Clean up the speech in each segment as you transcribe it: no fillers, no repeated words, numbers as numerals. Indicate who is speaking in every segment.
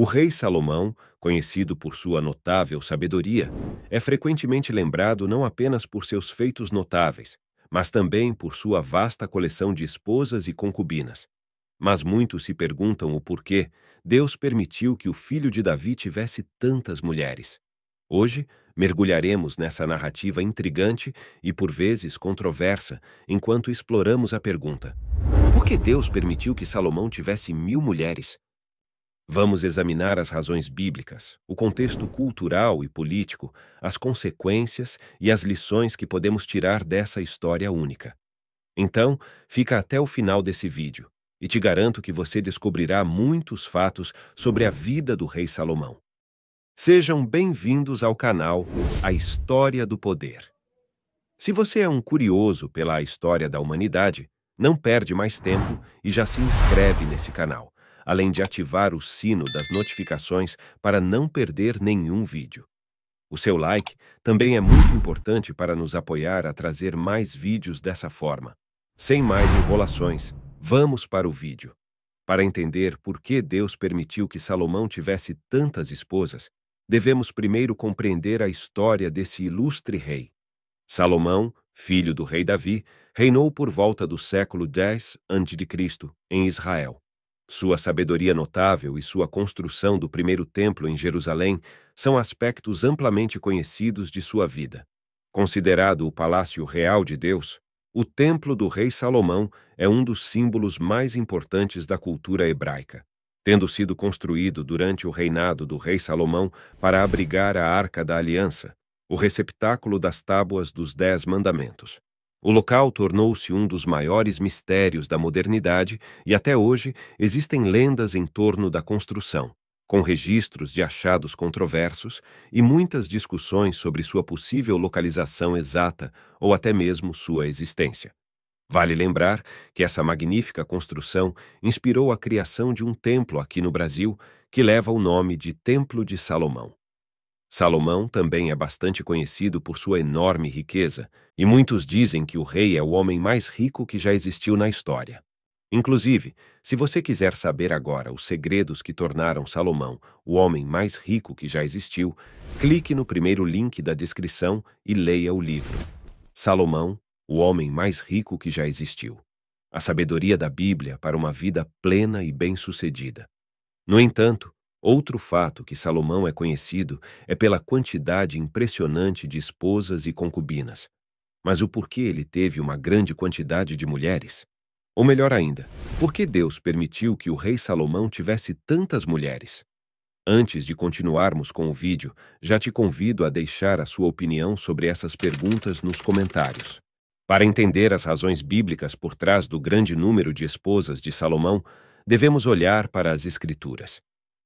Speaker 1: O rei Salomão, conhecido por sua notável sabedoria, é frequentemente lembrado não apenas por seus feitos notáveis, mas também por sua vasta coleção de esposas e concubinas. Mas muitos se perguntam o porquê Deus permitiu que o filho de Davi tivesse tantas mulheres. Hoje, mergulharemos nessa narrativa intrigante e por vezes controversa, enquanto exploramos a pergunta: por que Deus permitiu que Salomão tivesse 1000 mulheres? Vamos examinar as razões bíblicas, o contexto cultural e político, as consequências e as lições que podemos tirar dessa história única. Então, fica até o final desse vídeo, e te garanto que você descobrirá muitos fatos sobre a vida do rei Salomão. Sejam bem-vindos ao canal A História do Poder. Se você é um curioso pela história da humanidade, não perde mais tempo e já se inscreve nesse canal, além de ativar o sino das notificações para não perder nenhum vídeo. O seu like também é muito importante para nos apoiar a trazer mais vídeos dessa forma. Sem mais enrolações, vamos para o vídeo. Para entender por que Deus permitiu que Salomão tivesse tantas esposas, devemos primeiro compreender a história desse ilustre rei. Salomão, filho do rei Davi, reinou por volta do século X a.C., em Israel. Sua sabedoria notável e sua construção do primeiro templo em Jerusalém são aspectos amplamente conhecidos de sua vida. Considerado o palácio real de Deus, o templo do rei Salomão é um dos símbolos mais importantes da cultura hebraica, tendo sido construído durante o reinado do rei Salomão para abrigar a Arca da Aliança, o receptáculo das tábuas dos 10 Mandamentos. O local tornou-se um dos maiores mistérios da modernidade e até hoje existem lendas em torno da construção, com registros de achados controversos e muitas discussões sobre sua possível localização exata ou até mesmo sua existência. Vale lembrar que essa magnífica construção inspirou a criação de um templo aqui no Brasil que leva o nome de Templo de Salomão. Salomão também é bastante conhecido por sua enorme riqueza, e muitos dizem que o rei é o homem mais rico que já existiu na história. Inclusive, se você quiser saber agora os segredos que tornaram Salomão o homem mais rico que já existiu, clique no primeiro link da descrição e leia o livro Salomão, o homem mais rico que já existiu. A sabedoria da Bíblia para uma vida plena e bem-sucedida. No entanto, outro fato que Salomão é conhecido é pela quantidade impressionante de esposas e concubinas. Mas o porquê ele teve uma grande quantidade de mulheres? Ou melhor ainda, por que Deus permitiu que o rei Salomão tivesse tantas mulheres? Antes de continuarmos com o vídeo, já te convido a deixar a sua opinião sobre essas perguntas nos comentários. Para entender as razões bíblicas por trás do grande número de esposas de Salomão, devemos olhar para as Escrituras.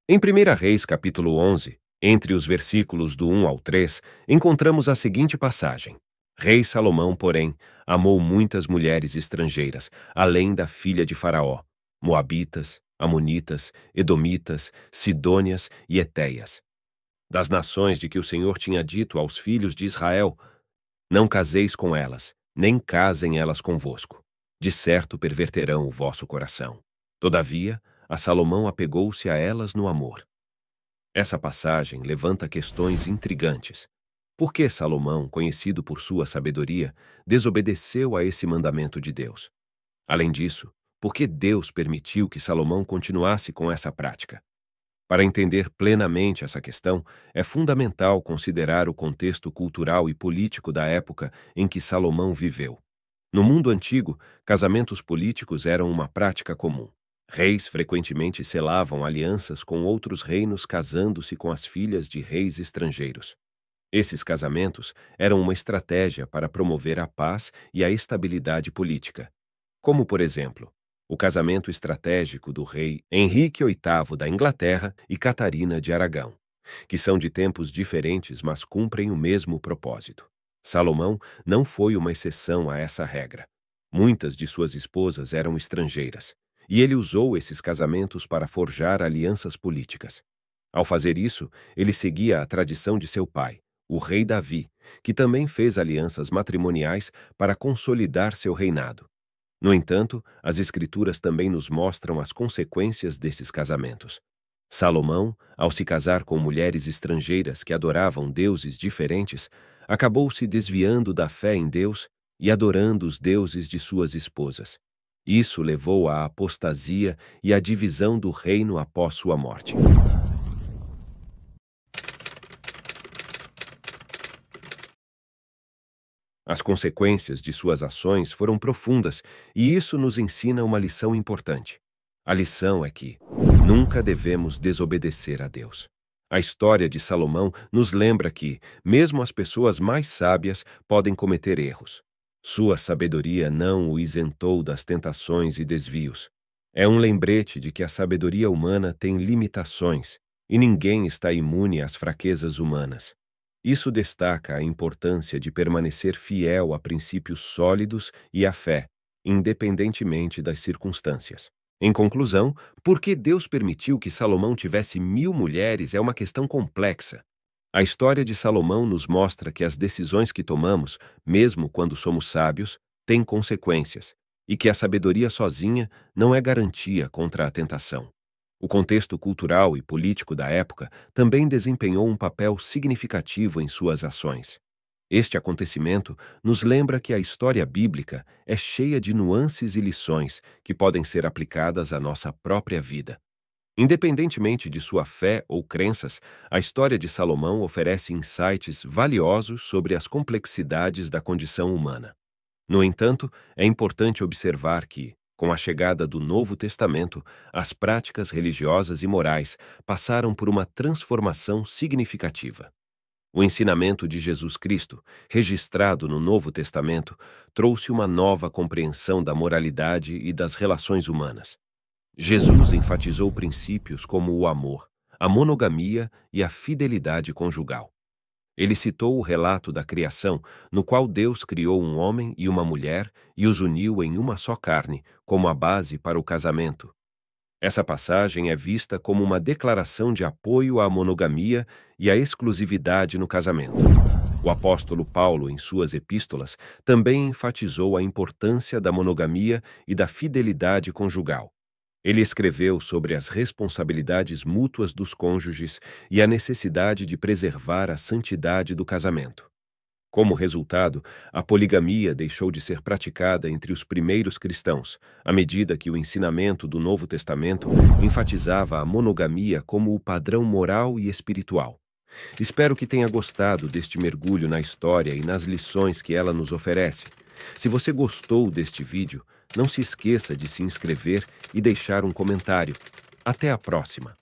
Speaker 1: Em 1 Reis, capítulo 11, entre os versículos do 1 ao 3, encontramos a seguinte passagem: Rei Salomão, porém, amou muitas mulheres estrangeiras, além da filha de Faraó, moabitas, amonitas, edomitas, sidônias e etéias. Das nações de que o Senhor tinha dito aos filhos de Israel: não caseis com elas, nem casem elas convosco. De certo perverterão o vosso coração. Todavia, a Salomão apegou-se a elas no amor. Essa passagem levanta questões intrigantes. Por que Salomão, conhecido por sua sabedoria, desobedeceu a esse mandamento de Deus? Além disso, por que Deus permitiu que Salomão continuasse com essa prática? Para entender plenamente essa questão, é fundamental considerar o contexto cultural e político da época em que Salomão viveu. No mundo antigo, casamentos políticos eram uma prática comum. Reis frequentemente selavam alianças com outros reinos casando-se com as filhas de reis estrangeiros. Esses casamentos eram uma estratégia para promover a paz e a estabilidade política. Como, por exemplo, o casamento estratégico do rei Henrique VIII da Inglaterra e Catarina de Aragão, que são de tempos diferentes, mas cumprem o mesmo propósito. Salomão não foi uma exceção a essa regra. Muitas de suas esposas eram estrangeiras, e ele usou esses casamentos para forjar alianças políticas. Ao fazer isso, ele seguia a tradição de seu pai, o rei Davi, que também fez alianças matrimoniais para consolidar seu reinado. No entanto, as Escrituras também nos mostram as consequências desses casamentos. Salomão, ao se casar com mulheres estrangeiras que adoravam deuses diferentes, acabou se desviando da fé em Deus e adorando os deuses de suas esposas. Isso levou à apostasia e à divisão do reino após sua morte. As consequências de suas ações foram profundas e isso nos ensina uma lição importante. A lição é que nunca devemos desobedecer a Deus. A história de Salomão nos lembra que, mesmo as pessoas mais sábias podem cometer erros. Sua sabedoria não o isentou das tentações e desvios. É um lembrete de que a sabedoria humana tem limitações e ninguém está imune às fraquezas humanas. Isso destaca a importância de permanecer fiel a princípios sólidos e à fé, independentemente das circunstâncias. Em conclusão, por que Deus permitiu que Salomão tivesse 1000 mulheres é uma questão complexa. A história de Salomão nos mostra que as decisões que tomamos, mesmo quando somos sábios, têm consequências, e que a sabedoria sozinha não é garantia contra a tentação. O contexto cultural e político da época também desempenhou um papel significativo em suas ações. Este acontecimento nos lembra que a história bíblica é cheia de nuances e lições que podem ser aplicadas à nossa própria vida. Independentemente de sua fé ou crenças, a história de Salomão oferece insights valiosos sobre as complexidades da condição humana. No entanto, é importante observar que, com a chegada do Novo Testamento, as práticas religiosas e morais passaram por uma transformação significativa. O ensinamento de Jesus Cristo, registrado no Novo Testamento, trouxe uma nova compreensão da moralidade e das relações humanas. Jesus enfatizou princípios como o amor, a monogamia e a fidelidade conjugal. Ele citou o relato da criação, no qual Deus criou um homem e uma mulher e os uniu em uma só carne, como a base para o casamento. Essa passagem é vista como uma declaração de apoio à monogamia e à exclusividade no casamento. O apóstolo Paulo, em suas epístolas, também enfatizou a importância da monogamia e da fidelidade conjugal. Ele escreveu sobre as responsabilidades mútuas dos cônjuges e a necessidade de preservar a santidade do casamento. Como resultado, a poligamia deixou de ser praticada entre os primeiros cristãos, à medida que o ensinamento do Novo Testamento enfatizava a monogamia como o padrão moral e espiritual. Espero que tenha gostado deste mergulho na história e nas lições que ela nos oferece. Se você gostou deste vídeo, não se esqueça de se inscrever e deixar um comentário. Até a próxima!